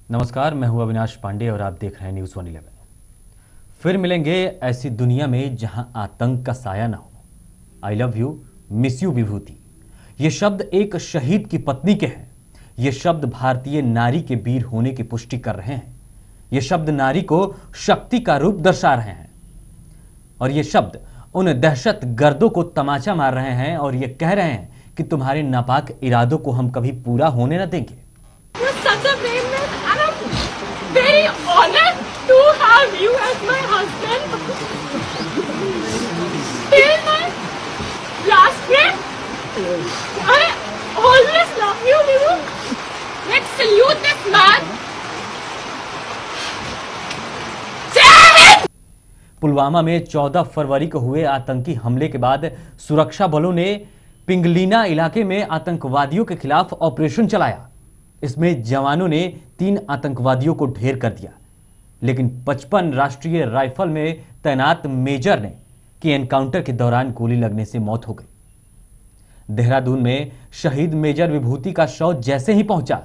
नमस्कार, मैं हूं अविनाश पांडे और आप देख रहे हैं न्यूज़ 111। फिर मिलेंगे ऐसी दुनिया में जहां आतंक का साया ना हो। I love you, miss you Vibhuti. ये शब्द एक शहीद की पत्नी के हैं। ये शब्द भारतीय नारी के वीर होने की पुष्टि कर रहे हैं। ये शब्द नारी को शक्ति का रूप दर्शा रहे हैं और ये शब्द उन दहशत गर्दों को तमाचा मार रहे हैं और ये कह रहे हैं कि तुम्हारे नापाक इरादों को हम कभी पूरा होने न देंगे। You're such a brave man, and I'm very honored to have you as my husband. Till my last breath, I always love you, Vivu. Let's salute this man. Pulwama में 14 फरवरी को हुए आतंकी हमले के बाद सुरक्षा बलों ने पिंगलीना इलाके में आतंकवादियों के खिलाफ ऑपरेशन चलाया। इसमें जवानों ने 3 आतंकवादियों को ढेर कर दिया, लेकिन 55 राष्ट्रीय राइफल में तैनात मेजर ने की एनकाउंटर के दौरान गोली लगने से मौत हो गई। देहरादून में शहीद मेजर विभूति का शव जैसे ही पहुंचा,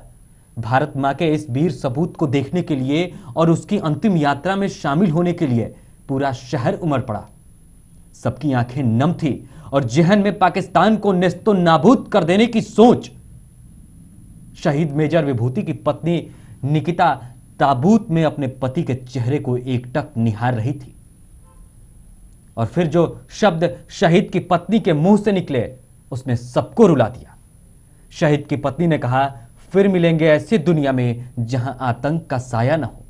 भारत मां के इस वीर सपूत को देखने के लिए और उसकी अंतिम यात्रा में शामिल होने के लिए पूरा शहर उमड़ पड़ा। सबकी आंखें नम थी और जहन में पाकिस्तान को नेस्तो नाबूद कर देने की सोच। शहीद मेजर विभूति की पत्नी निकिता ताबूत में अपने पति के चेहरे को एकटक निहार रही थी और फिर जो शब्द शहीद की पत्नी के मुंह से निकले उसने सबको रुला दिया। शहीद की पत्नी ने कहा, फिर मिलेंगे ऐसी दुनिया में जहां आतंक का साया न हो।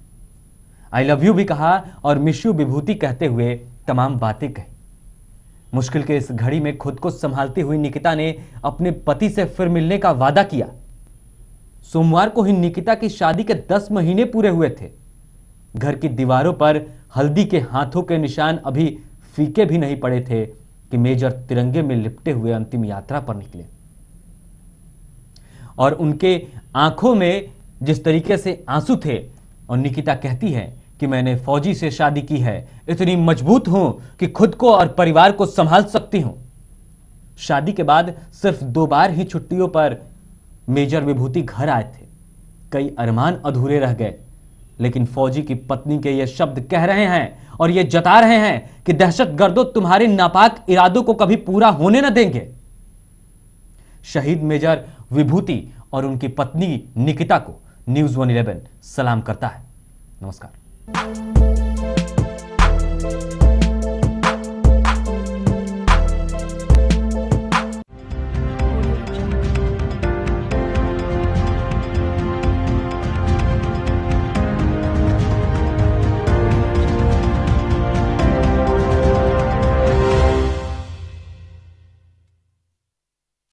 आई लव यू भी कहा और मिस यू विभूति कहते हुए तमाम बातें कही। मुश्किल के इस घड़ी में खुद को संभालती हुई निकिता ने अपने पति से फिर मिलने का वादा किया। सोमवार को ही निकिता की शादी के 10 महीने पूरे हुए थे। घर की दीवारों पर हल्दी के हाथों के निशान अभी फीके भी नहीं पड़े थे कि मेजर तिरंगे में लिपटे हुए अंतिम यात्रा पर निकले और उनके आंखों में जिस तरीके से आंसू थे। और निकिता कहती है कि मैंने फौजी से शादी की है, इतनी मजबूत हूं कि खुद को और परिवार को संभाल सकती हूं। शादी के बाद सिर्फ 2 बार ही छुट्टियों पर मेजर विभूति घर आए थे। कई अरमान अधूरे रह गए, लेकिन फौजी की पत्नी के ये शब्द कह रहे हैं और ये जता रहे हैं कि दहशतगर्दों तुम्हारे नापाक इरादों को कभी पूरा होने न देंगे। शहीद मेजर विभूति और उनकी पत्नी निकिता को न्यूज़ 111 सलाम करता है। नमस्कार।